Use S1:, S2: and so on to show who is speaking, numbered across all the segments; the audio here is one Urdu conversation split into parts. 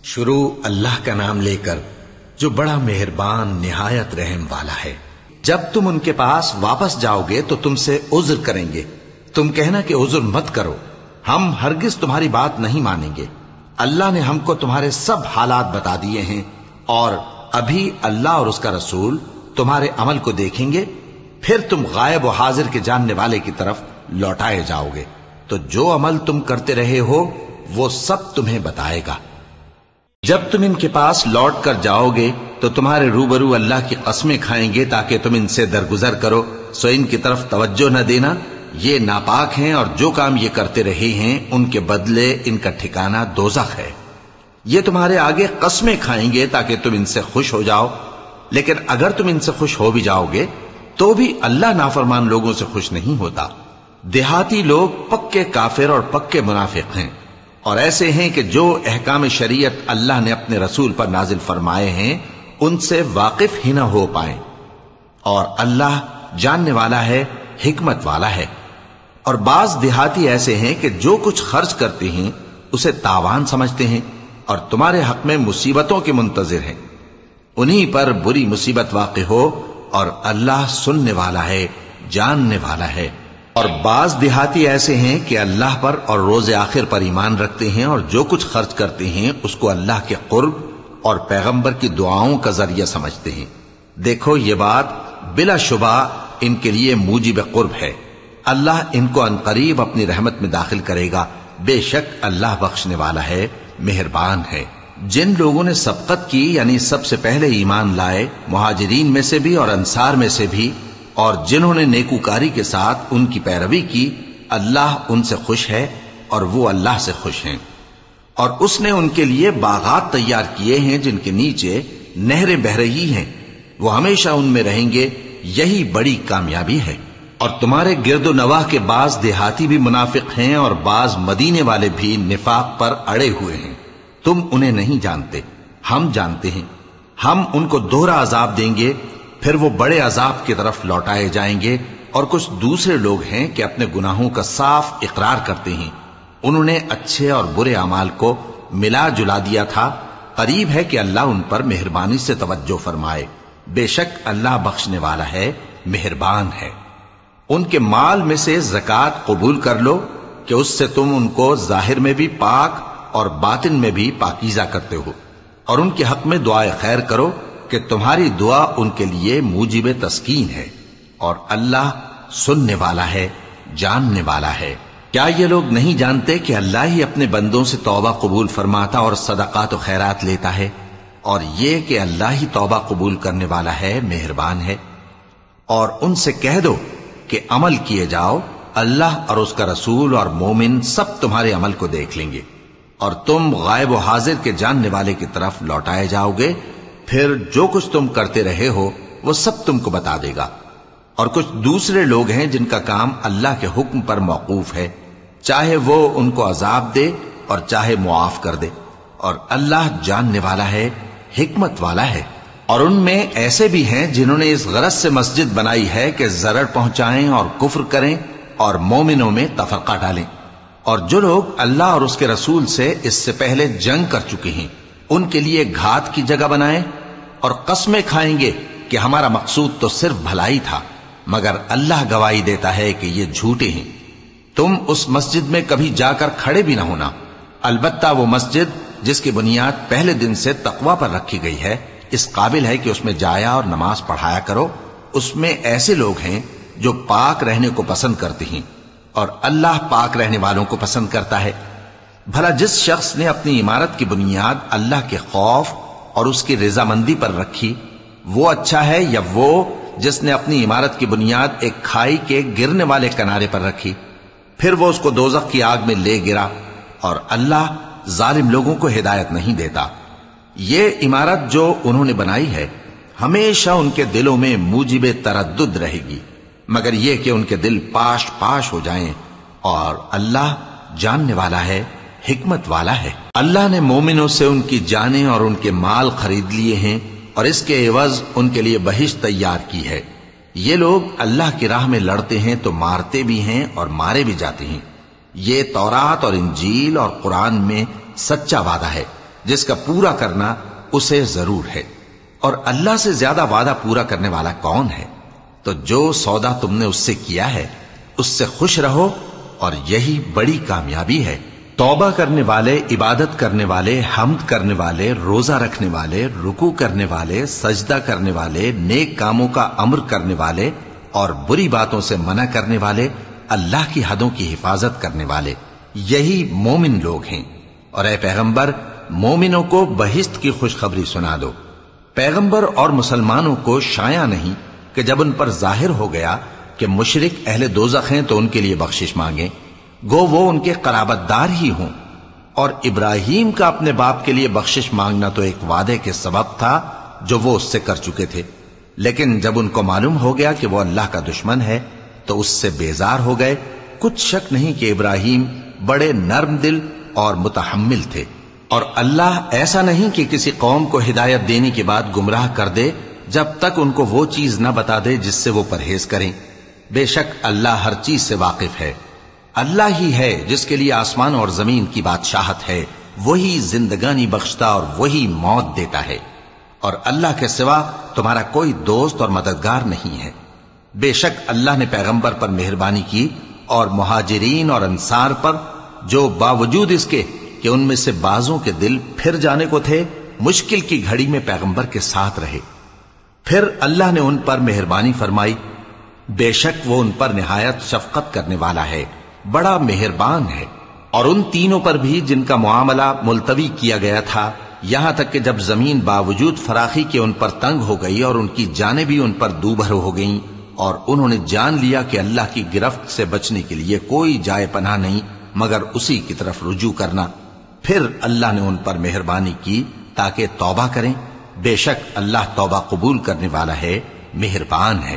S1: شروع اللہ کا نام لے کر جو بڑا مہربان نہایت رحم والا ہے۔ جب تم ان کے پاس واپس جاؤ گے تو تم سے عذر کریں گے، تم کہنا کہ عذر مت کرو، ہم ہرگز تمہاری بات نہیں مانیں گے۔ اللہ نے ہم کو تمہارے سب حالات بتا دیے ہیں، اور ابھی اللہ اور اس کا رسول تمہارے عمل کو دیکھیں گے، پھر تم غائب و حاضر کے جاننے والے کی طرف لوٹائے جاؤ گے، تو جو عمل تم کرتے رہے ہو وہ سب تمہیں بتائے گا۔ جب تم ان کے پاس لوٹ کر جاؤ گے تو تمہارے روبرو اللہ کی قسمیں کھائیں گے تاکہ تم ان سے درگزر کرو، سو ان کی طرف توجہ نہ دینا، یہ ناپاک ہیں، اور جو کام یہ کرتے رہے ہیں ان کے بدلے ان کا ٹھکانہ دوزخ ہے۔ یہ تمہارے آگے قسمیں کھائیں گے تاکہ تم ان سے خوش ہو جاؤ، لیکن اگر تم ان سے خوش ہو بھی جاؤ گے تو بھی اللہ نافرمان لوگوں سے خوش نہیں ہوتا۔ دیہاتی لوگ پکے کافر اور پکے منافق ہیں، اور ایسے ہیں کہ جو احکام شریعت اللہ نے اپنے رسول پر نازل فرمائے ہیں ان سے واقف ہی نہ ہو پائیں، اور اللہ جاننے والا ہے، حکمت والا ہے۔ اور بعض دیہاتی ایسے ہیں کہ جو کچھ خرچ کرتے ہیں اسے تاوان سمجھتے ہیں اور تمہارے حق میں مصیبتوں کے منتظر ہیں، انہی پر بری مصیبت واقع ہو، اور اللہ سننے والا ہے، جاننے والا ہے۔ اور بعض دیہاتی ایسے ہیں کہ اللہ پر اور روز آخر پر ایمان رکھتے ہیں، اور جو کچھ خرچ کرتے ہیں اس کو اللہ کے قرب اور پیغمبر کی دعاؤں کا ذریعہ سمجھتے ہیں۔ دیکھو یہ بات بلا شبہ ان کے لیے موجب قرب ہے، اللہ ان کو عنقریب اپنی رحمت میں داخل کرے گا، بے شک اللہ بخشنے والا ہے، مہربان ہے۔ جن لوگوں نے سبقت کی یعنی سب سے پہلے ایمان لائے، مہاجرین میں سے بھی اور انصار میں سے بھی، اور جنہوں نے نیکوکاری کے ساتھ ان کی پیروی کی، اللہ ان سے خوش ہے اور وہ اللہ سے خوش ہیں۔ اور اس نے ان کے لیے باغات تیار کیے ہیں جن کے نیچے نہریں بہہ رہی ہیں، وہ ہمیشہ ان میں رہیں گے، یہی بڑی کامیابی ہے۔ اور تمہارے گرد و نواح کے بعض دیہاتی بھی منافق ہیں اور بعض مدینے والے بھی نفاق پر اڑے ہوئے ہیں، تم انہیں نہیں جانتے، ہم جانتے ہیں۔ ہم ان کو دوہرا عذاب دیں گے، پھر وہ بڑے عذاب کی طرف لوٹائے جائیں گے۔ اور کچھ دوسرے لوگ ہیں کہ اپنے گناہوں کا صاف اقرار کرتے ہیں، انہوں نے اچھے اور برے اعمال کو ملا جلا دیا تھا، قریب ہے کہ اللہ ان پر مہربانی سے توجہ فرمائے، بے شک اللہ بخشنے والا ہے، مہربان ہے۔ ان کے مال میں سے زکوٰۃ قبول کر لو کہ اس سے تم ان کو ظاہر میں بھی پاک اور باطن میں بھی پاکیزہ کرتے ہو، اور ان کے حق میں دعائے خیر کرو کہ تمہاری دعا ان کے لیے موجب تسکین ہے، اور اللہ سننے والا ہے، جاننے والا ہے۔ کیا یہ لوگ نہیں جانتے کہ اللہ ہی اپنے بندوں سے توبہ قبول فرماتا اور صدقات و خیرات لیتا ہے، اور یہ کہ اللہ ہی توبہ قبول کرنے والا ہے، مہربان ہے۔ اور ان سے کہہ دو کہ عمل کیے جاؤ، اللہ اور اس کا رسول اور مومن سب تمہارے عمل کو دیکھ لیں گے، اور تم غائب و حاضر کے جاننے والے کی طرف لوٹائے جاؤ گے، پھر جو کچھ تم کرتے رہے ہو وہ سب تم کو بتا دے گا۔ اور کچھ دوسرے لوگ ہیں جن کا کام اللہ کے حکم پر موقوف ہے، چاہے وہ ان کو عذاب دے اور چاہے معاف کر دے، اور اللہ جاننے والا ہے، حکمت والا ہے۔ اور ان میں ایسے بھی ہیں جنہوں نے اس غرض سے مسجد بنائی ہے کہ ضرر پہنچائیں اور کفر کریں اور مومنوں میں تفرقہ ڈالیں، اور جو لوگ اللہ اور اس کے رسول سے اس سے پہلے جنگ کر چکے ہیں ان کے لیے گھات کی جگہ بنائیں، اور قسمیں کھائیں گے کہ ہمارا مقصود تو صرف بھلائی تھا، مگر اللہ گواہی دیتا ہے کہ یہ جھوٹے ہیں۔ تم اس مسجد میں کبھی جا کر کھڑے بھی نہ ہونا، البتہ وہ مسجد جس کی بنیاد پہلے دن سے تقوی پر رکھی گئی ہے اس قابل ہے کہ اس میں جایا اور نماز پڑھایا کرو۔ اس میں ایسے لوگ ہیں جو پاک رہنے کو پسند کرتے ہیں، اور اللہ پاک رہنے والوں کو پسند کرتا ہے۔ بھلا جس شخص نے اپنی عمارت کی بنیاد اللہ کے خوف اور اس کی رضامندی پر رکھی، وہ اچھا ہے یا وہ جس نے اپنی عمارت کی بنیاد ایک کھائی کے گرنے والے کنارے پر رکھی، پھر وہ اس کو دوزخ کی آگ میں لے گرا، اور اللہ ظالم لوگوں کو ہدایت نہیں دیتا۔ یہ عمارت جو انہوں نے بنائی ہے ہمیشہ ان کے دلوں میں موجب تردد رہے گی، مگر یہ کہ ان کے دل پاش پاش ہو جائیں، اور اللہ جاننے والا ہے، حکمت والا ہے۔ اللہ نے مومنوں سے ان کی جانیں اور ان کے مال خرید لیے ہیں، اور اس کے عوض ان کے لیے بہشت تیار کی ہے۔ یہ لوگ اللہ کی راہ میں لڑتے ہیں تو مارتے بھی ہیں اور مارے بھی جاتے ہیں۔ یہ تورات اور انجیل اور قرآن میں سچا وعدہ ہے۔ اور جو لوگ اللہ اور اس کے رسول سے اس سے پہلے جنگ کر چکے ہیں ان کے لیے گھات کی جگہ بنائیں، اور قسمیں کھائیں گے کہ ہمارا مقصود تو صرف بھلائی تھا، مگر اللہ گواہی دیتا ہے کہ یہ جھوٹے ہیں۔ جس کا پورا کرنا اسے ضرور ہے، اور اللہ سے زیادہ وعدہ پورا کرنے والا کون ہے؟ تو جو سودا تم نے اس سے کیا ہے اس سے خوش رہو، اور یہی بڑی کامیابی ہے۔ توبہ کرنے والے، عبادت کرنے والے، حمد کرنے والے، روزہ رکھنے والے، رکوع کرنے والے، سجدہ کرنے والے، نیک کاموں کا امر کرنے والے اور بری باتوں سے منع کرنے والے، اللہ کی حدوں کی حفاظت کرنے والے، یہی مومن لوگ ہیں۔ اور اے پیغمبر، مومنوں کو بہشت کی خوشخبری سنا دو۔ پیغمبر اور مسلمانوں کو شایع نہیں کہ جب ان پر ظاہر ہو گیا کہ مشرک اہل دوزخ ہیں تو ان کے لیے بخشش مانگیں، گو وہ ان کے قرابت دار ہی ہوں۔ اور ابراہیم کا اپنے باپ کے لیے بخشش مانگنا تو ایک وعدے کے سبب تھا جو وہ اس سے کر چکے تھے، لیکن جب ان کو معلوم ہو گیا کہ وہ اللہ کا دشمن ہے تو اس سے بیزار ہو گئے۔ کچھ شک نہیں کہ ابراہیم بڑے نرم دل اور متحمل تھے، اور اللہ ایسا نہیں کہ کسی قوم کو ہدایت دینے کے بعد گمراہ کر دے جب تک ان کو وہ چیز نہ بتا دے جس سے وہ پرہیز کریں۔ بے شک اللہ ہر چیز سے واقف ہے۔ اللہ ہی ہے جس کے لیے آسمان اور زمین کی بادشاہت ہے، وہی زندگانی بخشتا اور وہی موت دیتا ہے، اور اللہ کے سوا تمہارا کوئی دوست اور مددگار نہیں ہے۔ بے شک اللہ نے پیغمبر پر مہربانی کی اور مہاجرین اور انصار پر، جو باوجود اس کے کہ ان میں سے بعضوں کے دل پھر جانے کو تھے، مشکل کی گھڑی میں پیغمبر کے ساتھ رہے۔ پھر اللہ نے ان پر مہربانی فرمائی، بے شک وہ ان پر نہایت شفقت کرنے والا ہے، بڑا مہربان ہے۔ اور ان تینوں پر بھی جن کا معاملہ ملتوی کیا گیا تھا، یہاں تک کہ جب زمین باوجود فراخی کے ان پر تنگ ہو گئی اور ان کی جانیں بھی ان پر دوبھر ہو گئیں، اور انہوں نے جان لیا کہ اللہ کی گرفت سے بچنے کے لیے کوئی جائے پناہ نہیں مگر اسی کی طرف رجوع کرنا، پھر اللہ نے ان پر مہربانی کی تاکہ توبہ کریں۔ بے شک اللہ توبہ قبول کرنے والا ہے، مہربان ہے۔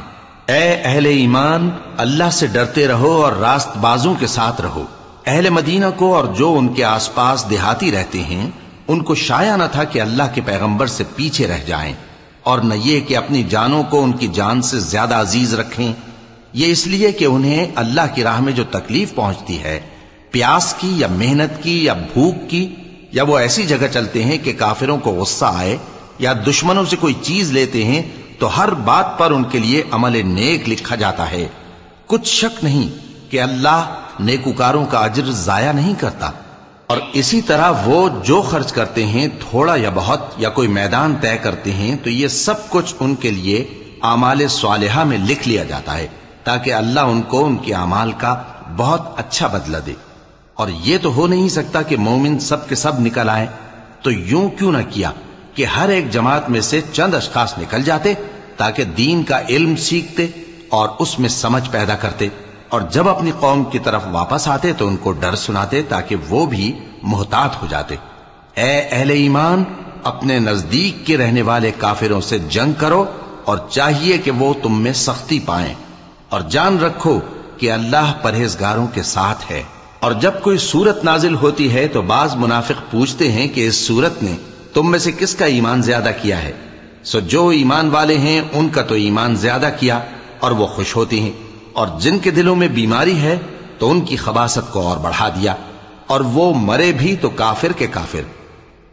S1: اے اہل ایمان، اللہ سے ڈرتے رہو اور راست بازوں کے ساتھ رہو۔ اہل مدینہ کو اور جو ان کے آس پاس دیہاتی رہتے ہیں ان کو شایع نہ تھا کہ اللہ کے پیغمبر سے پیچھے رہ جائیں، اور نہ یہ کہ اپنی جانوں کو ان کی جان سے زیادہ عزیز رکھیں۔ یہ اس لیے کہ انہیں اللہ کی راہ میں جو تکلیف پہنچتی ہے، پیاس کی یا محنت کی یا بھوک کی، یا وہ ایسی جگہ چلتے ہیں کہ کافروں کو غصہ آئے یا دشمنوں سے کوئی چیز لیتے ہیں، تو ہر بات پر ان کے لیے عمل نیک لکھا جاتا ہے۔ کچھ شک نہیں کہ اللہ نیکوکاروں کا اجر ضائع نہیں کرتا۔ اور اسی طرح وہ جو خرچ کرتے ہیں، تھوڑا یا بہت، یا کوئی میدان طے کرتے ہیں، تو یہ سب کچھ ان کے لیے اعمال صالحہ میں لکھ لیا جاتا ہے تاکہ اللہ ان کو ان کے اعمال کا بہت اچھا بدلہ دے۔ اور یہ تو ہو نہیں سکتا کہ مومن سب کے سب نکل آئیں، تو یوں کیوں نہ کیا کہ ہر ایک جماعت میں سے چند اشخاص نکل جاتے تاکہ دین کا علم سیکھتے اور اس میں سمجھ پیدا کرتے، اور جب اپنی قوم کی طرف واپس آتے تو ان کو ڈر سناتے تاکہ وہ بھی محتاط ہو جاتے۔ اے اہل ایمان، اپنے نزدیک کے رہنے والے کافروں سے جنگ کرو، اور چاہیے کہ وہ تم میں سختی پائیں، اور جان رکھو کہ اللہ پرہیزگاروں کے ساتھ ہے۔ اور جب کوئی سورت نازل ہوتی ہے تو بعض منافق پوچھتے ہیں کہ اس سورت نے تم میں سے کس کا ایمان زیادہ کیا ہے؟ سو جو ایمان والے ہیں ان کا تو ایمان زیادہ کیا، اور وہ خوش ہوتے ہیں، اور جن کے دلوں میں بیماری ہے تو ان کی خباثت کو اور بڑھا دیا، اور وہ مرے بھی تو کافر کے کافر۔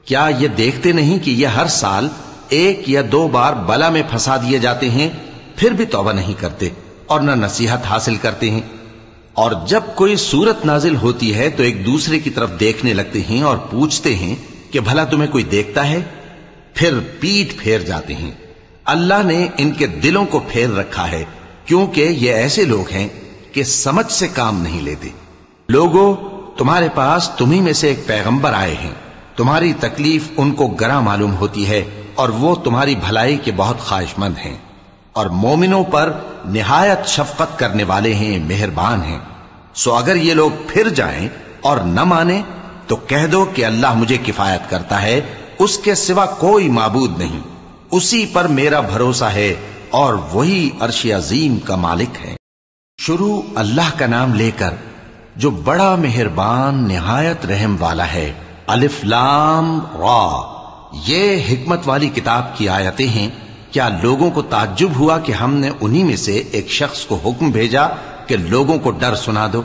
S1: کیا یہ دیکھتے نہیں کہ یہ ہر سال 1 یا 2 بار بلا میں پھنسا دیے جاتے ہیں، پھر بھی توبہ نہیں کرتے اور نہ نصیحت حاصل کرتے ہیں؟ اور جب کوئی سورت نازل ہوتی ہے تو ایک دوسرے کی طرف دیکھنے لگتے ہیں اور پوچھتے ہیں کہ بھلا تمہیں کوئی دیکھتا ہے؟ پھر پیٹ پھیر جاتے ہیں۔ اللہ نے ان کے دلوں کو پھیر رکھا ہے، کیونکہ یہ ایسے لوگ ہیں کہ سمجھ سے کام نہیں لیتے۔ لوگو، تمہارے پاس تمہیں میں سے ایک پیغمبر آئے ہیں، تمہاری تکلیف ان کو گراں معلوم ہوتی ہے، اور وہ تمہاری بھلائی کے بہت خواہش مند ہیں، اور مومنوں پر نہایت شفقت کرنے والے ہیں، مہربان ہیں۔ سو اگر یہ لوگ پھر جائیں اور نہ مانیں تو کہہ دو کہ اللہ مجھے کفایت کرتا ہے، اس کے سوا کوئی معبود نہیں، اسی پر میرا بھروسہ ہے، اور وہی عرش عظیم کا مالک ہے۔ شروع اللہ کا نام لے کر جو بڑا مہربان نہایت رحم والا ہے۔ الف لام را، یہ حکمت والی کتاب کی آیتیں ہیں۔ کیا لوگوں کو تعجب ہوا کہ ہم نے انہی میں سے ایک شخص کو حکم بھیجا کہ لوگوں کو ڈر سنا دو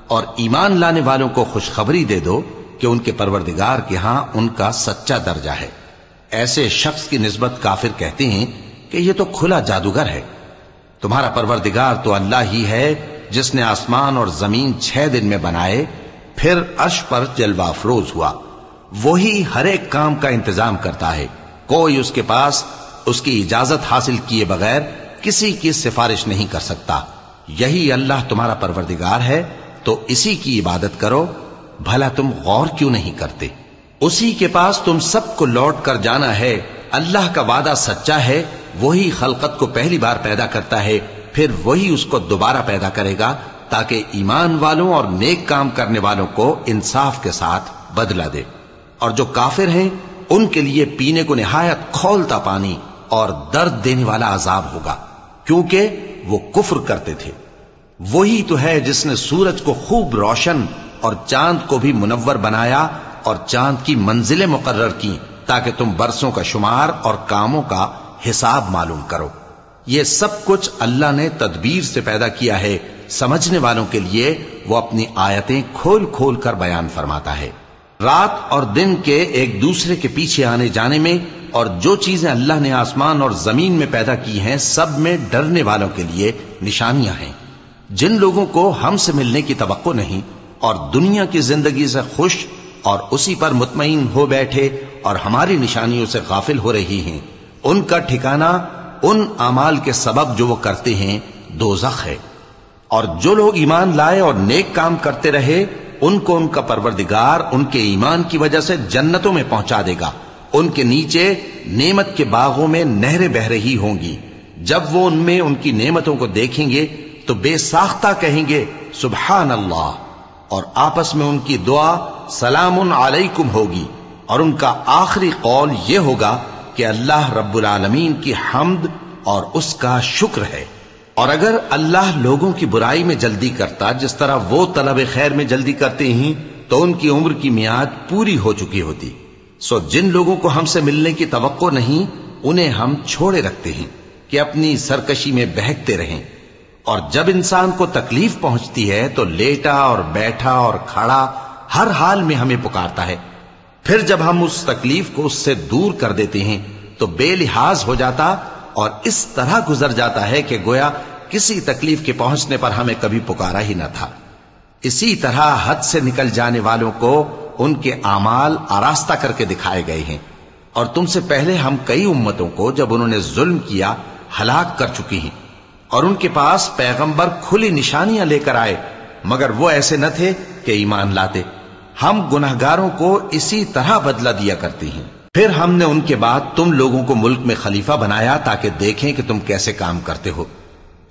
S1: اور ایمان لانے والوں کو خوشخبری دے دو کہ ان کے پروردگار کے ہاں ان کا سچا درجہ ہے۔ ایسے شخص کی نسبت کافر کہتے ہیں کہ یہ تو کھلا جادوگر ہے۔ تمہارا پروردگار تو اللہ ہی ہے جس نے آسمان اور زمین 6 دن میں بنائے، پھر عرش پر جلوہ افروز ہوا۔ وہی ہر ایک کام کا انتظام کرتا ہے، کوئی اس کے پاس اس کی اجازت حاصل کیے بغیر کسی کی سفارش نہیں کر سکتا۔ یہی اللہ تمہارا پروردگار ہے تو اسی کی عبادت کرو، بھلا تم غور کیوں نہیں کرتے؟ اسی کے پاس تم سب کو لوٹ کر جانا ہے۔ اللہ کا وعدہ سچا ہے، وہی خلقت کو پہلی بار پیدا کرتا ہے، پھر وہی اس کو دوبارہ پیدا کرے گا تاکہ ایمان والوں اور نیک کام کرنے والوں کو انصاف کے ساتھ بدلہ دے۔ اور جو کافر ہیں ان کے لیے پینے کو نہایت کھولتا پانی اور درد دینے والا عذاب ہوگا، کیونکہ وہ کفر کرتے تھے۔ وہی تو ہے جس نے سورج کو خوب روشن اور چاند کو بھی منور بنایا اور چاند کی منزلیں مقرر کی تاکہ تم برسوں کا شمار اور کاموں کا حساب معلوم کرو۔ یہ سب کچھ اللہ نے تدبیر سے پیدا کیا ہے، سمجھنے والوں کے لیے وہ اپنی آیتیں کھول کھول کر بیان فرماتا ہے۔ رات اور دن کے ایک دوسرے کے پیچھے آنے جانے میں اور جو چیزیں اللہ نے آسمان اور زمین میں پیدا کی ہیں سب میں ڈرنے والوں کے لیے نشانیاں ہیں۔ جن لوگوں کو ہم سے ملنے کی توقع نہیں اور دنیا کی زندگی سے خوش اور اسی پر مطمئن ہو بیٹھے اور ہماری نشانیوں سے غافل ہو رہی ہیں، ان کا ٹھکانہ ان اعمال کے سبب جو وہ کرتے ہیں دوزخ ہے۔ اور جو لوگ ایمان لائے اور نیک کام کرتے رہے ان کو ان کا پروردگار ان کے ایمان کی وجہ سے جنتوں میں پہنچا دے گا، ان کے نیچے نعمت کے باغوں میں نہریں بہہ رہی ہوں گی۔ جب وہ ان میں ان کی نعمتوں کو دیکھیں گے تو بے ساختہ کہیں گے سبحان اللہ، اور آپس میں ان کی دعا سلام علیکم ہوگی، اور ان کا آخری قول یہ ہوگا کہ اللہ رب العالمین کی حمد اور اس کا شکر ہے۔ اور اگر اللہ لوگوں کی برائی میں جلدی کرتا جس طرح وہ طلب خیر میں جلدی کرتے ہیں تو ان کی عمر کی میعاد پوری ہو چکی ہوتی۔ سو جن لوگوں کو ہم سے ملنے کی توقع نہیں انہیں ہم چھوڑے رکھتے ہیں کہ اپنی سرکشی میں بہکتے رہیں، اور جب انسان کو تکلیف پہنچتی ہے تو لیٹا اور بیٹھا اور کھڑا ہر حال میں ہمیں پکارتا ہے، پھر جب ہم اس تکلیف کو اس سے دور کر دیتے ہیں تو بے لحاظ ہو جاتا اور اس طرح گزر جاتا ہے کہ گویا کسی تکلیف کے پہنچنے پر ہمیں کبھی پکارا ہی نہ تھا۔ اسی طرح حد سے نکل جانے والوں کو ان کے اعمال آراستہ کر کے دکھائے گئے ہیں، اور تم سے پہلے ہم کئی امتوں کو جب انہوں نے ظلم کیا ہلاک کر چکی ہیں، اور ان کے پاس پیغمبر کھلی نشانیاں لے کر آئے مگر وہ ایسے نہ تھے کہ ایمان لاتے۔ ہم گناہگاروں کو اسی طرح بدلہ دیا کرتے ہیں۔ پھر ہم نے ان کے بعد تم لوگوں کو ملک میں خلیفہ بنایا تاکہ دیکھیں کہ تم کیسے کام کرتے ہو،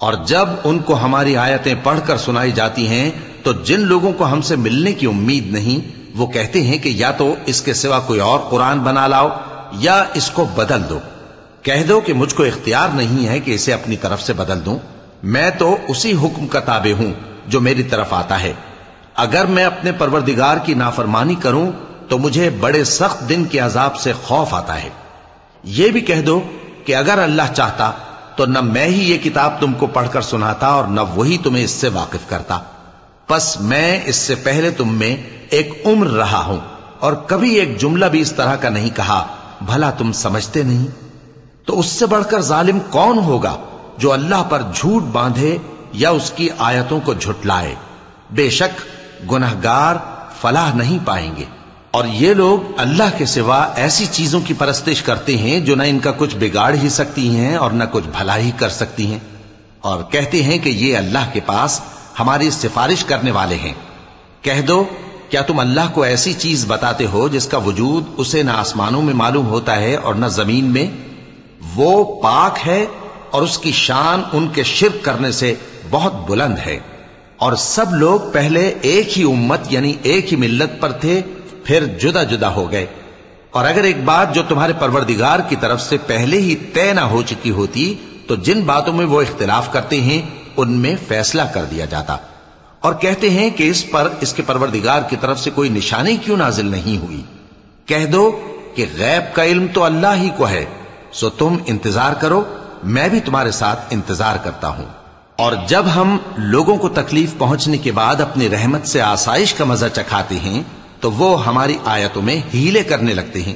S1: اور جب ان کو ہماری آیتیں پڑھ کر سنائی جاتی ہیں تو جن لوگوں کو ہم سے ملنے کی امید نہیں وہ کہتے ہیں کہ یا تو اس کے سوا کوئی اور قرآن بنا لاؤ یا اس کو بدل دو۔ کہہ دو کہ مجھ کو اختیار نہیں ہے کہ اسے اپنی طرف سے بدل دوں، میں تو اسی حکم کا تابع ہوں جو میری طرف آتا ہے۔ اگر میں اپنے پروردگار کی نافرمانی کروں تو مجھے بڑے سخت دن کے عذاب سے خوف آتا ہے۔ یہ بھی کہہ دو کہ اگر اللہ چاہتا تو نہ میں ہی یہ کتاب تم کو پڑھ کر سناتا اور نہ وہی تمہیں اس سے واقف کرتا، پس میں اس سے پہلے تم میں ایک عمر رہا ہوں اور کبھی ایک جملہ بھی اس طرح کا نہیں کہا، بھلا تم سمجھتے نہیں؟ تو اس سے بڑھ کر ظالم کون ہوگا جو اللہ پر جھوٹ باندھے یا اس کی آیتوں کو جھٹلائے؟ بے شک گناہگار فلاح نہیں پائیں گے۔ اور یہ لوگ اللہ کے سوا ایسی چیزوں کی پرستش کرتے ہیں جو نہ ان کا کچھ بگاڑ ہی سکتی ہیں اور نہ کچھ بھلا ہی کر سکتی ہیں، اور کہتے ہیں کہ یہ اللہ کے پاس ہماری سفارش کرنے والے ہیں۔ کہہ دو کیا تم اللہ کو ایسی چیز بتاتے ہو جس کا وجود اسے نہ آسمانوں میں معلوم ہوتا ہے اور نہ زمین میں؟ وہ پاک ہے اور اس کی شان ان کے شرک کرنے سے بہت بلند ہے۔ اور سب لوگ پہلے ایک ہی امت یعنی ایک ہی ملت پر تھے، پھر جدا جدا ہو گئے۔ اور اگر ایک بات جو تمہارے پروردگار کی طرف سے پہلے ہی طے نہ ہو چکی ہوتی تو جن باتوں میں وہ اختلاف کرتے ہیں ان میں فیصلہ کر دیا جاتا۔ اور کہتے ہیں کہ اس پر اس کے پروردگار کی طرف سے کوئی نشانی کیوں نازل نہیں ہوئی؟ کہہ دو کہ غیب کا علم تو اللہ ہی کو ہے، سو تم انتظار کرو، میں بھی تمہارے ساتھ انتظار کرتا ہوں۔ اور جب ہم لوگوں کو تکلیف پہنچنے کے بعد اپنی رحمت سے آسائش کا مزہ چکھاتے ہیں تو وہ ہماری آیتوں میں ہیلے کرنے لگتے ہیں۔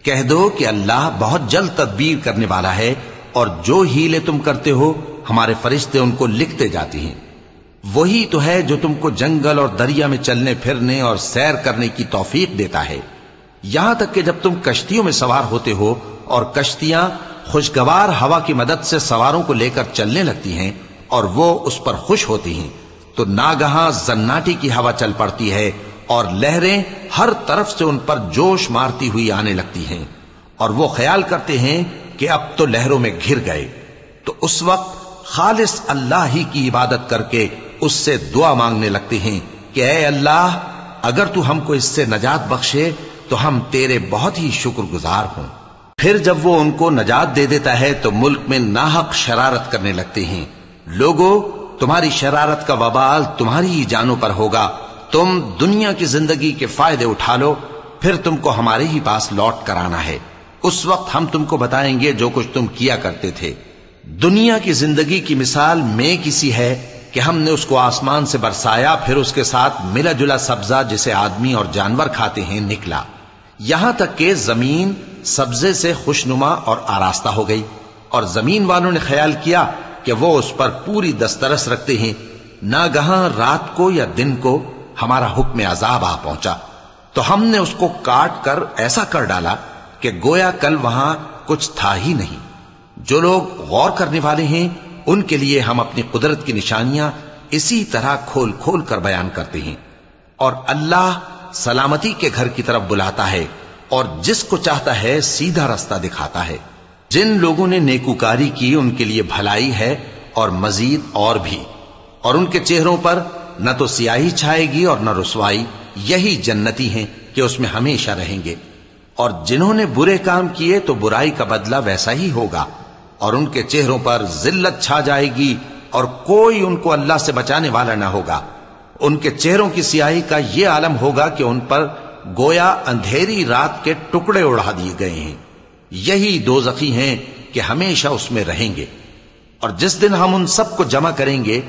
S1: کہہ دو کہ اللہ بہت جلد تدبیر کرنے والا ہے، اور جو ہیلے تم کرتے ہو ہمارے فرشتے ان کو لکھتے جاتے ہیں۔ وہی تو ہے جو تم کو جنگل اور دریا میں چلنے پھرنے اور سیر کرنے کی توفیق دیتا ہے، یہاں تک کہ جب تم کشتیوں میں سوار ہوتے ہو اور کشتیاں خوشگوار ہوا کی مدد سے سواروں کو لے کر چلنے لگتی ہیں اور وہ اس پر خوش ہوتی ہیں، تو ناگہاں زناٹی کی ہوا چل پڑتی ہے اور لہریں ہر طرف سے ان پر جوش مارتی ہوئی آنے لگتی ہیں، اور وہ خیال کرتے ہیں کہ اب تو لہروں میں گھر گئے۔ تو اس وقت خالص اللہ ہی کی عبادت کر کے اس سے دعا مانگنے لگتے ہیں کہ اے اللہ، اگر تو ہم کو اس سے نجات بخشے تو ہم تیرے بہت ہی شکر گزار ہوں۔ پھر جب وہ ان کو نجات دے دیتا ہے تو ملک میں ناحق شرارت کرنے لگتے ہیں۔ لوگو، تمہاری شرارت کا وبال تمہاری ہی جانوں پر ہوگا۔ تم دنیا کی زندگی کے فائدے اٹھا لو، پھر تم کو ہمارے ہی پاس لوٹ کر آنا ہے۔ اس وقت ہم تم کو بتائیں گے جو کچھ تم کیا کرتے تھے۔ دنیا کی زندگی کی مثال میں کسی ہے کہ ہم نے اس کو آسمان سے برسایا، پھر اس کے ساتھ ملا جلا سبزہ جسے آدمی اور جانور کھاتے ہیں نکلا، یہاں تک کہ زمین سبزے سے خوشنما اور آراستہ ہو گئی، اور زمین والوں نے خیال کیا کہ وہ اس پر پوری دسترس رکھتے ہیں۔ ناگہاں رات کو یا دن کو ہمارا حکم عذاب آ پہنچا، تو ہم نے اس کو کاٹ کر ایسا کر ڈالا کہ گویا کل وہاں کچھ تھا ہی نہیں۔ جو لوگ غور کرنے والے ہیں ان کے لیے ہم اپنی قدرت کی نشانیاں اسی طرح کھول کھول کر بیان کرتے ہیں۔ اور اللہ سلامتی کے گھر کی طرف بلاتا ہے، اور جس کو چاہتا ہے سیدھا رستہ دکھاتا ہے۔ جن لوگوں نے نیکوکاری کی ان کے لیے بھلائی ہے، اور مزید اور بھی، اور ان کے چہروں پر نہ تو سیاہی چھائے گی اور نہ رسوائی، یہی جنتی ہیں کہ اس میں ہمیشہ رہیں گے۔ اور جنہوں نے برے کام کیے تو برائی کا بدلہ ویسا ہی ہوگا، اور ان کے چہروں پر ذلت چھا جائے گی، اور کوئی ان کو اللہ سے بچانے والا نہ ہوگا۔ ان کے چہروں کی سیاہی کا یہ عالم ہوگا کہ ان پر گویا اندھیری رات کے ٹکڑے اڑا دیے گئے ہیں۔ یہی دوزخی ہیں کہ ہمیشہ اس میں رہیں گے۔ اور جس دن ہم ان سب کو جمع کریں گے،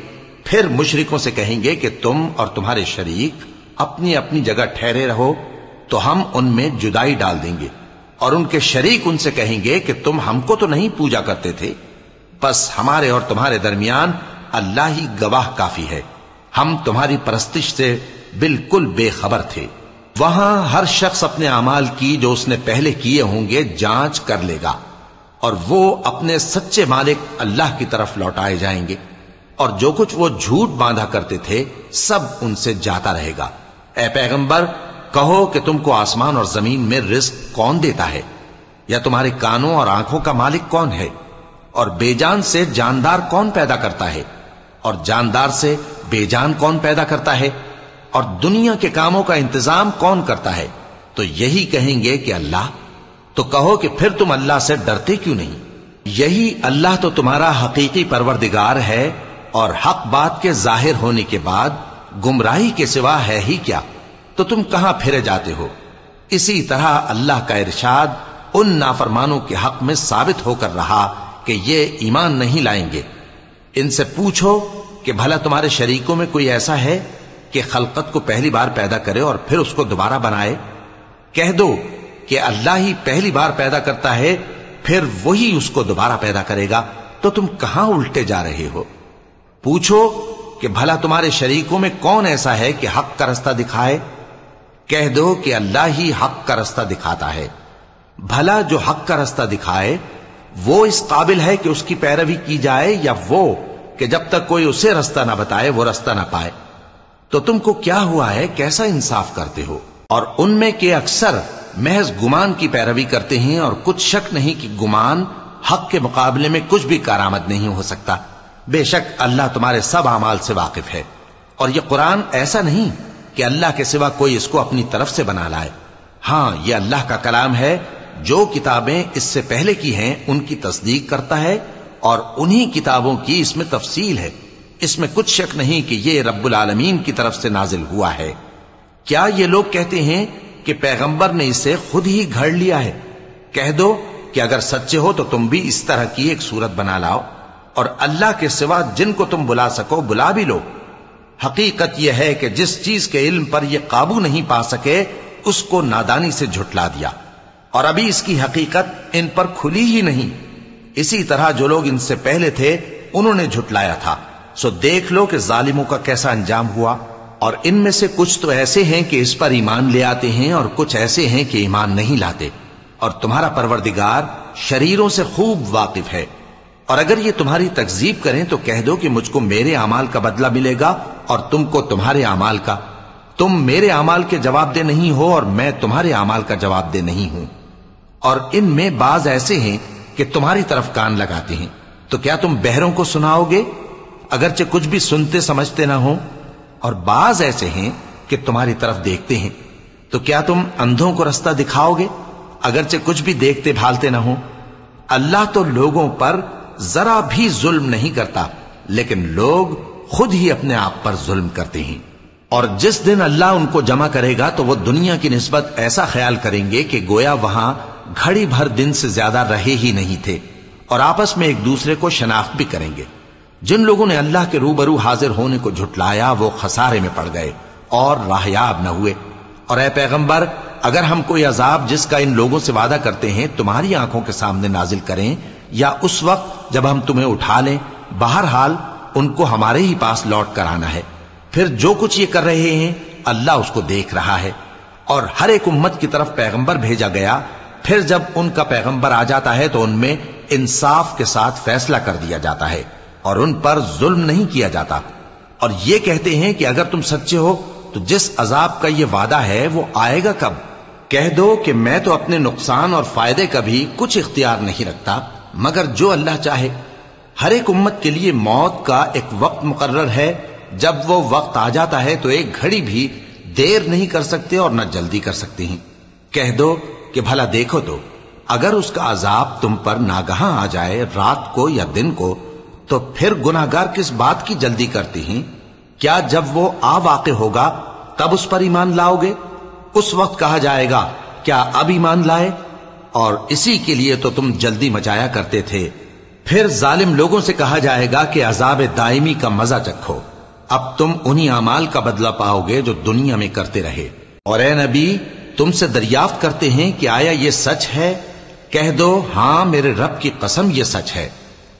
S1: پھر مشرکوں سے کہیں گے کہ تم اور تمہارے شریک اپنی اپنی جگہ ٹھہرے رہو، تو ہم ان میں جدائی ڈال دیں گے، اور ان کے شریک ان سے کہیں گے کہ تم ہم کو تو نہیں پوجا کرتے تھے، بس ہمارے اور تمہارے درمیان اللہ ہی گواہ کافی ہے، ہم تمہاری پرستش سے بالکل بے خبر تھے۔ وہاں ہر شخص اپنے اعمال کی جو اس نے پہلے کیے ہوں گے جانچ کر لے گا، اور وہ اپنے سچے مالک اللہ کی طرف لوٹائے جائیں گے، اور جو کچھ وہ جھوٹ باندھا کرتے تھے سب ان سے جاتا رہے گا۔ اے پیغمبر، کہو کہ تم کو آسمان اور زمین میں رزق کون دیتا ہے، یا تمہارے کانوں اور آنکھوں کا مالک کون ہے، اور بے جان سے جاندار کون پیدا کرتا ہے، اور جاندار سے بے جان کون پیدا کرتا ہے، اور دنیا کے کاموں کا انتظام کون کرتا ہے؟ تو یہی کہیں گے کہ اللہ۔ تو کہو کہ پھر تم اللہ سے ڈرتے کیوں نہیں؟ یہی اللہ تو تمہارا حقیقی پروردگار ہے، اور حق بات کے ظاہر ہونے کے بعد گمراہی کے سوا ہے ہی کیا؟ تو تم کہاں پھرے جاتے ہو؟ اسی طرح اللہ کا ارشاد ان نافرمانوں کے حق میں ثابت ہو کر رہا کہ یہ ایمان نہیں لائیں گے۔ ان سے پوچھو کہ بھلا تمہارے شریکوں میں کوئی ایسا ہے کہ خلقت کو پہلی بار پیدا کرے اور پھر اس کو دوبارہ بنائے؟ کہہ دو کہ اللہ ہی پہلی بار پیدا کرتا ہے، پھر وہی اس کو دوبارہ پیدا کرے گا، تو تم کہاں الٹے جا رہے ہو؟ پوچھو کہ بھلا تمہارے شریکوں میں کون ایسا ہے کہ حق کا رستہ دکھائے؟ کہہ دو کہ اللہ ہی حق کا رستہ دکھاتا ہے۔ بھلا جو حق کا رستہ دکھائے وہ اس قابل ہے کہ اس کی پیروی کی جائے، یا وہ کہ جب تک کوئی اسے رستہ نہ بتائے وہ رستہ نہ پائے؟ تو تم کو کیا ہوا ہے، کیسا انصاف کرتے ہو؟ اور ان میں کے اکثر محض گمان کی پیروی کرتے ہیں، اور کچھ شک نہیں کہ گمان حق کے مقابلے میں کچھ بھی کارآمد نہیں ہو سکتا۔ بے شک اللہ تمہارے سب اعمال سے واقف ہے، اور یہ قرآن ایسا نہیں کہ اللہ کے سوا کوئی اس کو اپنی طرف سے بنا لائے۔ ہاں، یہ اللہ کا کلام ہے، جو کتابیں اس سے پہلے کی ہیں ان کی تصدیق کرتا ہے، اور انہی کتابوں کی اس میں تفصیل ہے۔ اس میں کچھ شک نہیں کہ یہ رب العالمین کی طرف سے نازل ہوا ہے۔ کیا یہ لوگ کہتے ہیں کہ پیغمبر نے اسے خود ہی گھڑ لیا ہے؟ کہہ دو کہ اگر سچے ہو تو تم بھی اس طرح کی ایک صورت بنا لاؤ، اور اللہ کے سوا جن کو تم بلا سکو بلا بھی لو۔ حقیقت یہ ہے کہ جس چیز کے علم پر یہ قابو نہیں پا سکے اس کو نادانی سے جھٹلا دیا، اور ابھی اس کی حقیقت ان پر کھلی ہی نہیں۔ اسی طرح جو لوگ ان سے پہلے تھے انہوں نے جھٹلایا تھا، سو دیکھ لو کہ ظالموں کا کیسا انجام ہوا۔ اور ان میں سے کچھ تو ایسے ہیں کہ اس پر ایمان لے آتے ہیں، اور کچھ ایسے ہیں کہ ایمان نہیں لاتے، اور تمہارا پروردگار شریروں سے خوب واقف ہے۔ اور اگر یہ تمہاری تکذیب کریں تو کہہ دو کہ مجھ کو میرے اعمال کا بدلہ ملے گا اور تم کو تمہارے اعمال کا۔ تم میرے اعمال کے جواب دہ نہیں ہو اور میں تمہارے اعمال کا جواب دہ نہیں ہوں۔ اور ان میں بعض ایسے ہیں کہ تمہاری طرف کان لگاتے ہیں، تو کیا تم بہروں کو سناؤ گے اگرچہ کچھ بھی سنتے سمجھتے نہ ہو؟ اور بعض ایسے ہیں کہ تمہاری طرف دیکھتے ہیں، تو کیا تم اندھوں کو رستہ دکھاؤ گے اگرچہ کچھ بھی دیکھتے بھالتے نہ ہو؟ اللہ تو لوگوں پر ذرا بھی ظلم نہیں کرتا، لیکن لوگ خود ہی اپنے آپ پر ظلم کرتے ہیں۔ اور جس دن اللہ ان کو جمع کرے گا تو وہ دنیا کی نسبت ایسا خیال کریں گے کہ گویا وہاں گھڑی بھر دن سے زیادہ رہے ہی نہیں تھے، اور آپس میں ایک دوسرے کو شناخت بھی کریں گے۔ جن لوگوں نے اللہ کے روبرو حاضر ہونے کو جھٹلایا وہ خسارے میں پڑ گئے اور راہیاب نہ ہوئے۔ اور اے پیغمبر، اگر ہم کوئی عذاب جس کا ان لوگوں سے وعدہ کرتے ہیں تمہاری آنکھوں کے سامنے نازل کریں یا اس وقت جب ہم تمہیں اٹھا لیں، بہرحال ان کو ہمارے ہی پاس لوٹ کر آنا ہے۔ پھر جو کچھ یہ کر رہے ہیں اللہ اس کو دیکھ رہا ہے۔ اور ہر ایک امت کی طرف پیغمبر بھیجا گیا، پھر جب ان کا پیغمبر آ جاتا ہے تو ان میں انصاف کے ساتھ فیصلہ کر دیا جاتا ہے اور ان پر ظلم نہیں کیا جاتا۔ اور یہ کہتے ہیں کہ اگر تم سچے ہو تو جس عذاب کا یہ وعدہ ہے وہ آئے گا کب؟ کہہ دو کہ میں تو اپنے نقصان اور فائدے کا بھی کچھ اختیار نہیں رکھتا مگر جو اللہ چاہے۔ ہر ایک امت کے لیے موت کا ایک وقت مقرر ہے، جب وہ وقت آ جاتا ہے تو ایک گھڑی بھی دیر نہیں کر سکتے اور نہ جلدی کر سکتے ہیں۔ کہہ دو کہ بھلا دیکھو تو اگر اس کا عذاب تم پر ناگہاں آ جائے رات کو یا دن کو تو پھر گناہگار کس بات کی جلدی کرتے ہیں؟ کیا جب وہ آ واقع ہوگا تب اس پر ایمان لاؤ گے؟ اس وقت کہا جائے گا کیا اب ایمان لائے؟ اور اسی کے لیے تو تم جلدی مچایا کرتے تھے۔ پھر ظالم لوگوں سے کہا جائے گا کہ عذاب دائمی کا مزہ چکھو، اب تم انہی اعمال کا بدلہ پاؤ گے جو دنیا میں کرتے رہے۔ اور اے نبی، تم سے دریافت کرتے ہیں کہ آیا یہ سچ ہے؟ کہہ دو ہاں میرے رب کی قسم یہ سچ ہے،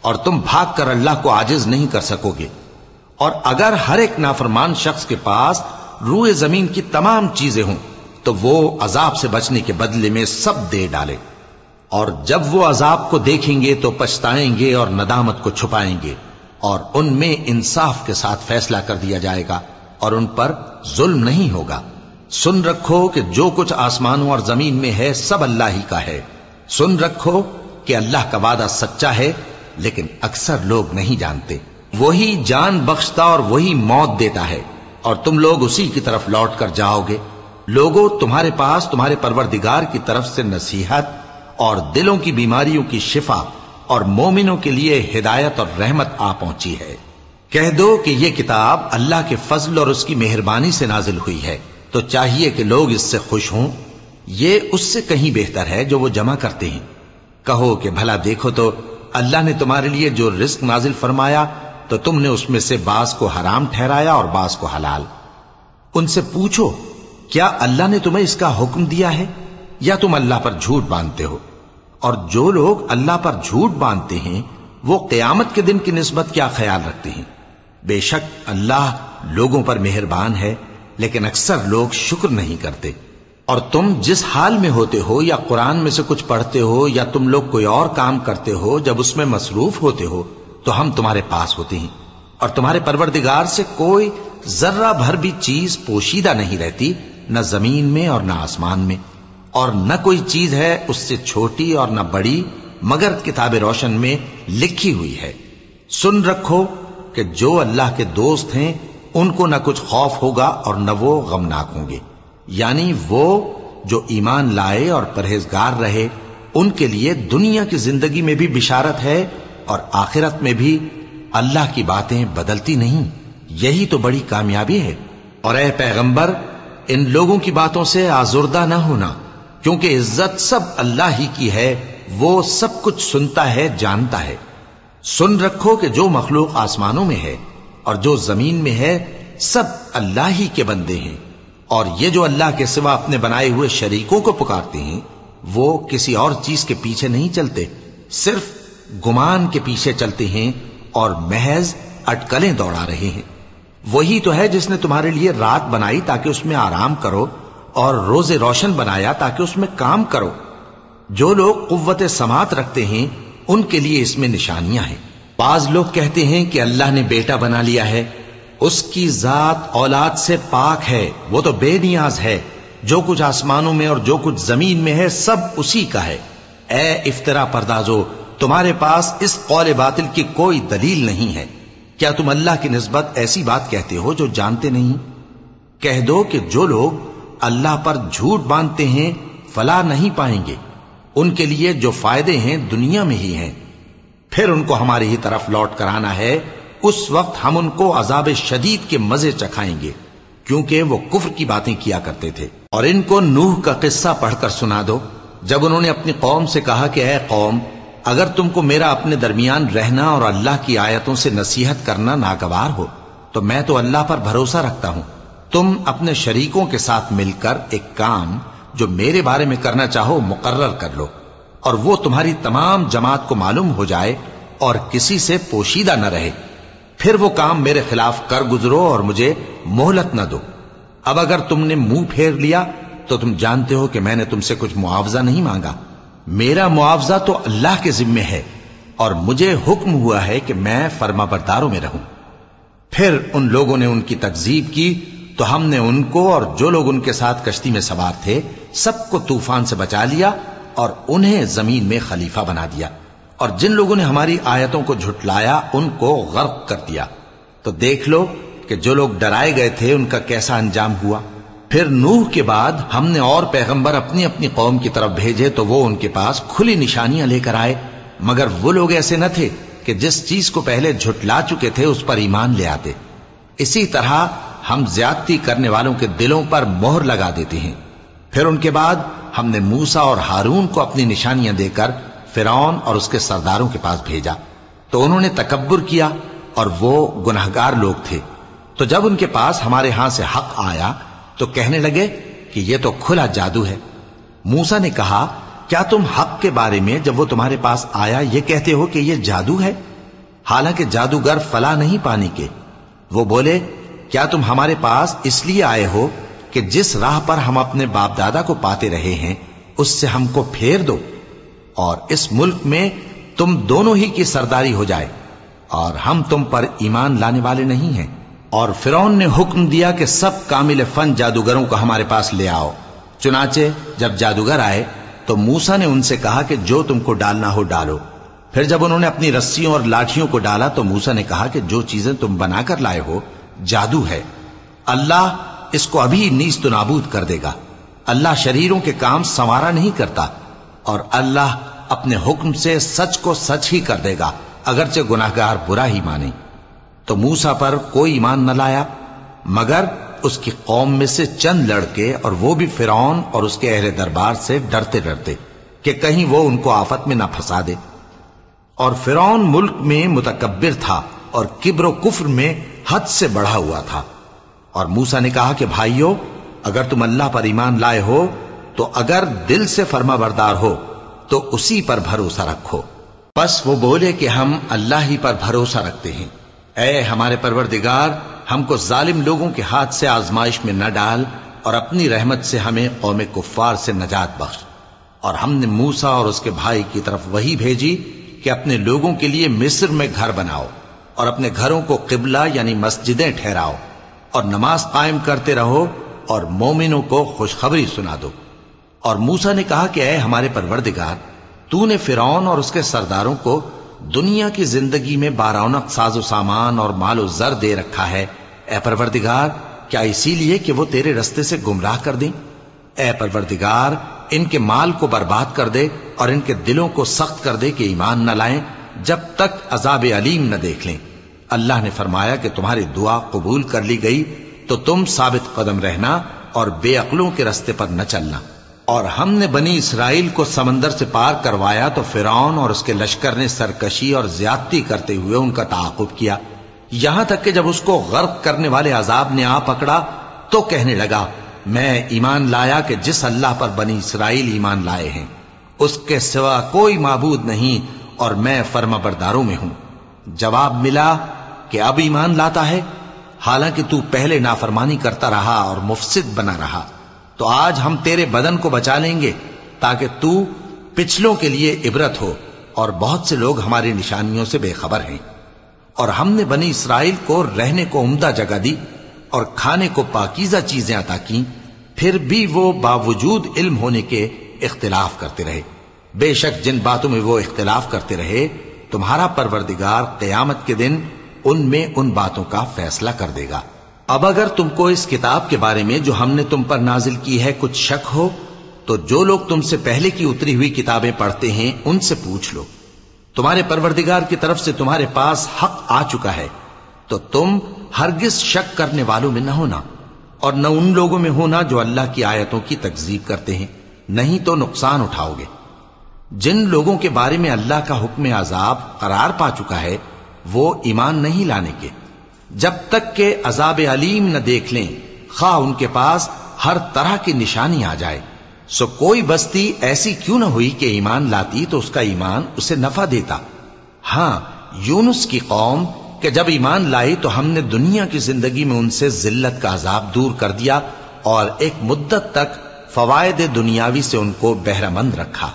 S1: اور تم بھاگ کر اللہ کو عاجز نہیں کر سکو گے۔ اور اگر ہر ایک نافرمان شخص کے پاس روئے زمین کی تمام چیزیں ہوں تو وہ عذاب سے بچنے کے بدلے میں سب دے ڈالے، اور جب وہ عذاب کو دیکھیں گے تو پچھتائیں گے اور ندامت کو چھپائیں گے، اور ان میں انصاف کے ساتھ فیصلہ کر دیا جائے گا اور ان پر ظلم نہیں ہوگا۔ سن رکھو کہ جو کچھ آسمانوں اور زمین میں ہے سب اللہ ہی کا ہے۔ سن رکھو کہ اللہ کا وعدہ سچا ہے، لیکن اکثر لوگ نہیں جانتے۔ وہی جان بخشتا اور وہی موت دیتا ہے، اور تم لوگ اسی کی طرف لوٹ کر جاؤ گے۔ لوگوں، تمہارے پاس تمہارے پروردگار کی طرف سے نصیحت اور دلوں کی بیماریوں کی شفا اور مومنوں کے لیے ہدایت اور رحمت آ پہنچی ہے۔ کہہ دو کہ یہ کتاب اللہ کے فضل اور اس کی مہربانی سے نازل ہوئی ہے، تو چاہیے کہ لوگ اس سے خوش ہوں۔ یہ اس سے کہیں بہتر ہے جو وہ جمع کرتے ہیں۔ کہو کہ بھلا دیکھو تو اللہ نے تمہارے لیے جو رزق نازل فرمایا تو تم نے اس میں سے بعض کو حرام ٹھہرایا اور بعض کو حلال۔ ان سے پوچھو کیا اللہ نے تمہیں اس کا حکم دیا ہے یا تم اللہ پر جھوٹ باندھتے ہو؟ اور جو لوگ اللہ پر جھوٹ باندھتے ہیں وہ قیامت کے دن کی نسبت کیا خیال رکھتے ہیں؟ بے شک اللہ لوگوں پر مہربان ہے، لیکن اکثر لوگ شکر نہیں کرتے۔ اور تم جس حال میں ہوتے ہو یا قرآن میں سے کچھ پڑھتے ہو یا تم لوگ کوئی اور کام کرتے ہو، جب اس میں مصروف ہوتے ہو تو ہم تمہارے پاس ہوتے ہیں، اور تمہارے پروردگار سے کوئی ذرہ بھر بھی چیز پوشیدہ نہیں رہتی، نہ زمین میں اور نہ آسمان میں، اور نہ کوئی چیز ہے اس سے چھوٹی اور نہ بڑی مگر کتاب روشن میں لکھی ہوئی ہے۔ سن رکھو کہ جو اللہ کے دوست ہیں ان کو نہ کچھ خوف ہوگا اور نہ وہ غمناک ہوں گے، یعنی وہ جو ایمان لائے اور پرہیزگار رہے ان کے لیے دنیا کی زندگی میں بھی بشارت ہے اور آخرت میں بھی۔ اللہ کی باتیں بدلتی نہیں، یہی تو بڑی کامیابی ہے۔ اور اے پیغمبر، ان لوگوں کی باتوں سے آزردہ نہ ہونا، کیونکہ عزت سب اللہ ہی کی ہے، وہ سب کچھ سنتا ہے، جانتا ہے۔ سن رکھو کہ جو مخلوق آسمانوں میں ہے اور جو زمین میں ہے سب اللہ ہی کے بندے ہیں، اور یہ جو اللہ کے سوا اپنے بنائے ہوئے شریکوں کو پکارتے ہیں وہ کسی اور چیز کے پیچھے نہیں چلتے، صرف گمان کے پیچھے چلتے ہیں اور محض اٹکلیں دوڑا رہے ہیں۔ وہی تو ہے جس نے تمہارے لیے رات بنائی تاکہ اس میں آرام کرو، اور روز روشن بنایا تاکہ اس میں کام کرو۔ جو لوگ قوت سماعت رکھتے ہیں ان کے لیے اس میں نشانیاں ہیں۔ بعض لوگ کہتے ہیں کہ اللہ نے بیٹا بنا لیا ہے، اس کی ذات اولاد سے پاک ہے، وہ تو بے نیاز ہے، جو کچھ آسمانوں میں اور جو کچھ زمین میں ہے سب اسی کا ہے۔ اے افترا پردازو، تمہارے پاس اس قول باطل کی کوئی دلیل نہیں ہے۔ کیا تم اللہ کی نسبت ایسی بات کہتے ہو جو جانتے نہیں؟ کہہ دو کہ جو لوگ اللہ پر جھوٹ باندھتے ہیں فلاح نہیں پائیں گے، ان کے لیے جو فائدے ہیں دنیا میں ہی ہیں، پھر ان کو ہماری ہی طرف لوٹ کر آنا ہے، اس وقت ہم ان کو عذاب شدید کے مزے چکھائیں گے، کیونکہ وہ کفر کی باتیں کیا کرتے تھے۔ اور ان کو نوح کا قصہ پڑھ کر سنا دو، جب انہوں نے اپنی قوم سے کہا کہ اے قوم، اگر تم کو میرا اپنے درمیان رہنا اور اللہ کی آیتوں سے نصیحت کرنا ناگوار ہو تو میں تو اللہ پر بھروسہ رکھتا ہوں، تم اپنے شریکوں کے ساتھ مل کر ایک کام جو میرے بارے میں کرنا چاہو مقرر کر لو، اور وہ تمہاری تمام جماعت کو معلوم ہو جائے اور کسی سے پوشیدہ نہ رہے، پھر وہ کام میرے خلاف کر گزرو اور مجھے مہلت نہ دو۔ اب اگر تم نے منہ پھیر لیا تو تم جانتے ہو کہ میں نے تم سے کچھ معاوضہ نہیں مانگا، میرا معاوضہ تو اللہ کے ذمے ہے، اور مجھے حکم ہوا ہے کہ میں فرما برداروں میں رہوں۔ پھر ان لوگوں نے ان کی تکذیب کی تو ہم نے ان کو اور جو لوگ ان کے ساتھ کشتی میں سوار تھے سب کو طوفان سے بچا لیا اور انہیں زمین میں خلیفہ بنا دیا، اور جن لوگوں نے ہماری آیتوں کو جھٹلایا ان کو غرق کر دیا۔ تو دیکھ لو کہ جو لوگ ڈرائے گئے تھے ان کا کیسا انجام ہوا۔ پھر نوح کے بعد ہم نے اور پیغمبر اپنی اپنی قوم کی طرف بھیجے تو وہ ان کے پاس کھلی نشانیاں لے کر آئے، مگر وہ لوگ ایسے نہ تھے کہ جس چیز کو پہلے جھٹلا چکے تھے اس پر ایمان لے آتے۔ اسی طرح ہم زیادتی کرنے والوں کے دلوں پر مہر لگا دیتے ہیں۔ پھر ان کے بعد ہم نے موسیٰ اور ہارون کو اپنی نشانیاں دے کر فرعون اور اس کے سرداروں کے پاس بھیجا، تو انہوں نے تکبر کیا اور وہ گناہگار لوگ تھے۔ تو جب ان کے پاس ہمارے ہاں سے حق آیا تو کہنے لگے کہ یہ تو کھلا جادو ہے۔ موسیٰ نے کہا، کیا تم حق کے بارے میں جب وہ تمہارے پاس آیا یہ کہتے ہو کہ یہ جادو ہے، حالانکہ جادوگر فلاح نہیں پانے کے؟ وہ بولے، کیا تم ہمارے پاس اس لیے آئے ہو کہ جس راہ پر ہم اپنے باپ دادا کو پاتے رہے ہیں اس سے ہم کو پھیر دو، اور اس ملک میں تم دونوں ہی کی سرداری ہو جائے، اور ہم تم پر ایمان لانے والے نہیں ہیں؟ اور فرعون نے حکم دیا کہ سب کامل فن جادوگروں کو ہمارے پاس لے آؤ۔ چنانچہ جب جادوگر آئے تو موسیٰ نے ان سے کہا کہ جو تم کو ڈالنا ہو ڈالو۔ پھر جب انہوں نے اپنی رسیوں اور لاٹھیوں کو ڈالا تو موسیٰ نے کہا کہ جو چیزیں تم بنا کر لائے ہو جادو ہے، اللہ اس کو ابھی نیست و نابود کر دے گا۔ اللہ شریروں کے کام سنوارا نہیں کرتا، اور اللہ اپنے حکم سے سچ کو سچ ہی کر دے گا، اگرچہ گناہگار برا ہی مانے۔ تو موسیٰ پر کوئی ایمان نہ لایا مگر اس کی قوم میں سے چند لڑکے، اور وہ بھی فرعون اور اس کے اہل دربار سے ڈرتے ڈرتے کہ کہیں وہ ان کو آفت میں نہ پھنسا دے۔ اور فرعون ملک میں متکبر تھا اور کبر و کفر میں حد سے بڑھا ہوا تھا۔ اور موسیٰ نے کہا کہ بھائیو، اگر تم اللہ پر ایمان لائے ہو تو اگر دل سے فرما بردار ہو تو اسی پر بھروسہ رکھو۔ بس وہ بولے کہ ہم اللہ ہی پر بھروسہ رکھتے ہیں۔ اے ہمارے پروردگار، ہم کو ظالم لوگوں کے ہاتھ سے آزمائش میں نہ ڈال، اور اپنی رحمت سے ہمیں قوم کفار سے نجات بخش۔ اور ہم نے موسیٰ اور اس کے بھائی کی طرف وحی بھیجی کہ اپنے لوگوں کے لیے مصر میں گھر بناؤ، اور اپنے گھروں کو قبلہ یعنی مسجدیں ٹھہراؤ، اور نماز قائم کرتے رہو، اور مومنوں کو خوشخبری سنا دو۔ اور موسیٰ نے کہا کہ اے ہمارے پروردگار، تو نے فرعون اور اس کے سرداروں کو دنیا کی زندگی میں بارونق ساز و سامان اور مال و زر دے رکھا ہے، اے پروردگار کیا اسی لیے کہ وہ تیرے رستے سے گمراہ کر دیں؟ اے پروردگار ان کے مال کو برباد کر دے اور ان کے دلوں کو سخت کر دے کہ ایمان نہ لائیں جب تک عذاب علیم نہ دیکھ لیں۔ اللہ نے فرمایا کہ تمہاری دعا قبول کر لی گئی تو تم ثابت قدم رہنا اور بے عقلوں کے رستے پر نہ چلنا۔ اور ہم نے بنی اسرائیل کو سمندر سے پار کروایا تو فرعون اور اس کے لشکر نے سرکشی اور زیادتی کرتے ہوئے ان کا تعاقب کیا، یہاں تک کہ جب اس کو غرق کرنے والے عذاب نے آ پکڑا تو کہنے لگا میں ایمان لایا کہ جس اللہ پر بنی اسرائیل ایمان لائے ہیں اس کے سوا کوئی معبود نہیں اور میں فرما برداروں میں ہوں۔ جواب ملا کہ اب ایمان لاتا ہے حالانکہ تو پہلے نافرمانی کرتا رہا اور مفسد بنا رہا، تو آج ہم تیرے بدن کو بچا لیں گے تاکہ تو پچھلوں کے لیے عبرت ہو، اور بہت سے لوگ ہماری نشانیوں سے بے خبر ہیں۔ اور ہم نے بنی اسرائیل کو رہنے کو عمدہ جگہ دی اور کھانے کو پاکیزہ چیزیں عطا کیں، پھر بھی وہ باوجود علم ہونے کے اختلاف کرتے رہے۔ بے شک جن باتوں میں وہ اختلاف کرتے رہے تمہارا پروردگار قیامت کے دن ان میں ان باتوں کا فیصلہ کر دے گا۔ اب اگر تم کو اس کتاب کے بارے میں جو ہم نے تم پر نازل کی ہے کچھ شک ہو تو جو لوگ تم سے پہلے کی اتری ہوئی کتابیں پڑھتے ہیں ان سے پوچھ لو، تمہارے پروردگار کی طرف سے تمہارے پاس حق آ چکا ہے، تو تم ہرگز شک کرنے والوں میں نہ ہونا اور نہ ان لوگوں میں ہونا جو اللہ کی آیتوں کی تکذیب کرتے ہیں، نہیں تو نقصان اٹھاؤ گے۔ جن لوگوں کے بارے میں اللہ کا حکم عذاب قرار پا چکا ہے وہ ایمان نہیں لانے کے جب تک کہ عذاب علیم نہ دیکھ لیں، خواہ ان کے پاس ہر طرح کی نشانی آ جائے۔ سو کوئی بستی ایسی کیوں نہ ہوئی کہ ایمان لاتی تو اس کا ایمان اسے نفع دیتا۔ ہاں، یونس کی قوم کہ جب ایمان لائی تو ہم نے دنیا کی زندگی میں ان سے ذلت کا عذاب دور کر دیا اور ایک مدت تک فوائد دنیاوی سے ان کو بہرہ مند رکھا۔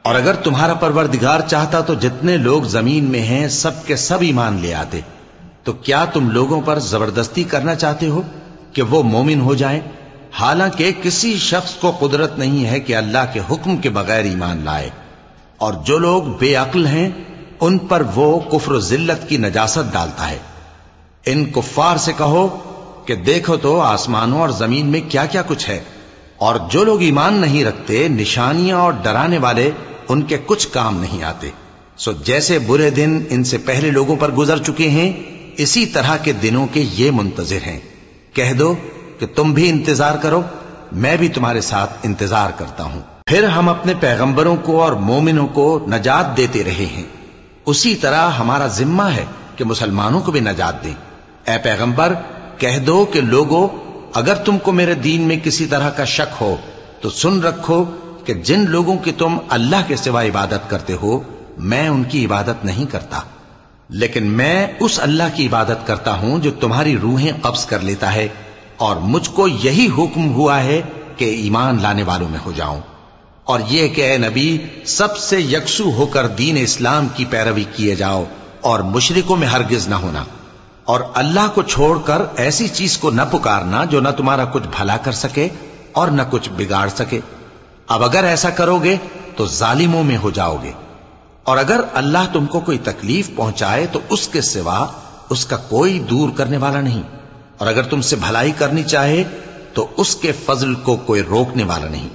S1: اور اگر تمہارا پروردگار چاہتا تو جتنے لوگ زمین میں ہیں سب کے سب ایمان لے آتے، تو کیا تم لوگوں پر زبردستی کرنا چاہتے ہو کہ وہ مومن ہو جائیں؟ حالانکہ کسی شخص کو قدرت نہیں ہے کہ اللہ کے حکم کے بغیر ایمان لائے، اور جو لوگ بے عقل ہیں ان پر وہ کفر و ذلت کی نجاست ڈالتا ہے۔ ان کفار سے کہو کہ دیکھو تو آسمانوں اور زمین میں کیا کیا کچھ ہے، اور جو لوگ ایمان نہیں رکھتے نشانیاں اور ڈرانے والے ان کے کچھ کام نہیں آتے۔ سو جیسے برے دن ان سے پہلے لوگوں پر گزر چکے ہیں اسی طرح کے دنوں کے یہ منتظر ہیں۔ کہہ دو کہ تم بھی انتظار کرو، میں بھی تمہارے ساتھ انتظار کرتا ہوں۔ پھر ہم اپنے پیغمبروں کو اور مومنوں کو نجات دیتے رہے ہیں، اسی طرح ہمارا ذمہ ہے کہ مسلمانوں کو بھی نجات دیں۔ اے پیغمبر کہہ دو کہ لوگو اگر تم کو میرے دین میں کسی طرح کا شک ہو تو سن رکھو کہ جن لوگوں کی تم اللہ کے سوا عبادت کرتے ہو میں ان کی عبادت نہیں کرتا، لیکن میں اس اللہ کی عبادت کرتا ہوں جو تمہاری روحیں قبض کر لیتا ہے، اور مجھ کو یہی حکم ہوا ہے کہ ایمان لانے والوں میں ہو جاؤں، اور یہ کہ اے نبی سب سے یکسو ہو کر دین اسلام کی پیروی کیے جاؤ اور مشرکوں میں ہرگز نہ ہونا، اور اللہ کو چھوڑ کر ایسی چیز کو نہ پکارنا جو نہ تمہارا کچھ بھلا کر سکے اور نہ کچھ بگاڑ سکے۔ اب اگر ایسا کرو گے تو ظالموں میں ہو جاؤ گے، اور اگر اللہ تم کو کوئی تکلیف پہنچائے تو اس کے سوا اس کا کوئی دور کرنے والا نہیں، اور اگر تم سے بھلائی کرنی چاہے تو اس کے فضل کو کوئی روکنے والا نہیں۔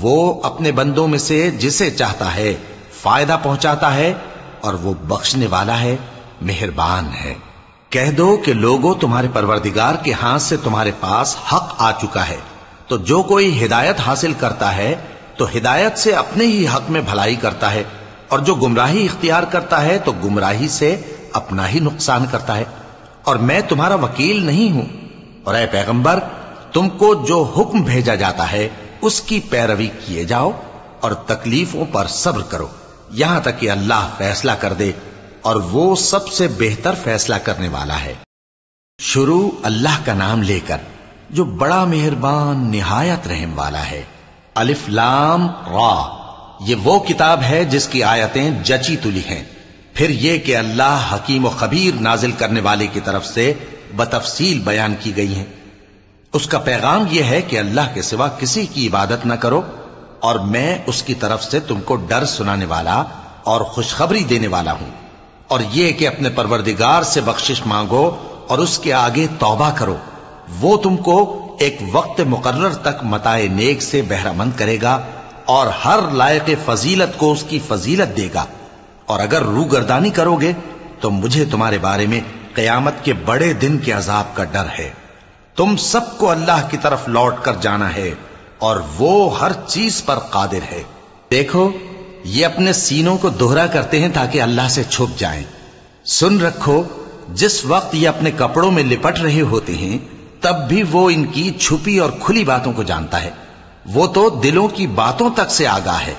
S1: وہ اپنے بندوں میں سے جسے چاہتا ہے فائدہ پہنچاتا ہے، اور وہ بخشنے والا ہے، مہربان ہے۔ کہہ دو کہ لوگوں تمہارے پروردگار کے ہاتھ سے تمہارے پاس حق آ چکا ہے، تو جو کوئی ہدایت حاصل کرتا ہے تو ہدایت سے اپنے ہی حق میں بھلائی کرتا ہے، اور جو گمراہی اختیار کرتا ہے تو گمراہی سے اپنا ہی نقصان کرتا ہے، اور میں تمہارا وکیل نہیں ہوں۔ اور اے پیغمبر تم کو جو حکم بھیجا جاتا ہے اس کی پیروی کیے جاؤ اور تکلیفوں پر صبر کرو یہاں تک کہ اللہ فیصلہ کر دے، اور وہ سب سے بہتر فیصلہ کرنے والا ہے۔ شروع اللہ کا نام لے کر جو بڑا مہربان نہایت رحم والا ہے۔ الف لام را، یہ وہ کتاب ہے جس کی آیتیں جچی تلی ہیں، پھر یہ کہ اللہ حکیم و خبیر نازل کرنے والے کی طرف سے بتفصیل بیان کی گئی ہیں۔ اس کا پیغام یہ ہے کہ اللہ کے سوا کسی کی عبادت نہ کرو، اور میں اس کی طرف سے تم کو ڈر سنانے والا اور خوشخبری دینے والا ہوں، اور یہ کہ اپنے پروردگار سے بخشش مانگو اور اس کے آگے توبہ کرو، وہ تم کو ایک وقت مقرر تک متاع نیک سے بہرہ مند کرے گا، اور ہر لائق فضیلت کو اس کی فضیلت دے گا۔ اور اگر روگردانی کرو گے تو مجھے تمہارے بارے میں قیامت کے بڑے دن کے عذاب کا ڈر ہے۔ تم سب کو اللہ کی طرف لوٹ کر جانا ہے، اور وہ ہر چیز پر قادر ہے۔ دیکھو یہ اپنے سینوں کو دوہرا کرتے ہیں تاکہ اللہ سے چھپ جائیں۔ سن رکھو جس وقت یہ اپنے کپڑوں میں لپٹ رہے ہوتے ہیں تب بھی وہ ان کی چھپی اور کھلی باتوں کو جانتا ہے، وہ تو دلوں کی باتوں تک سے آگاہ ہے۔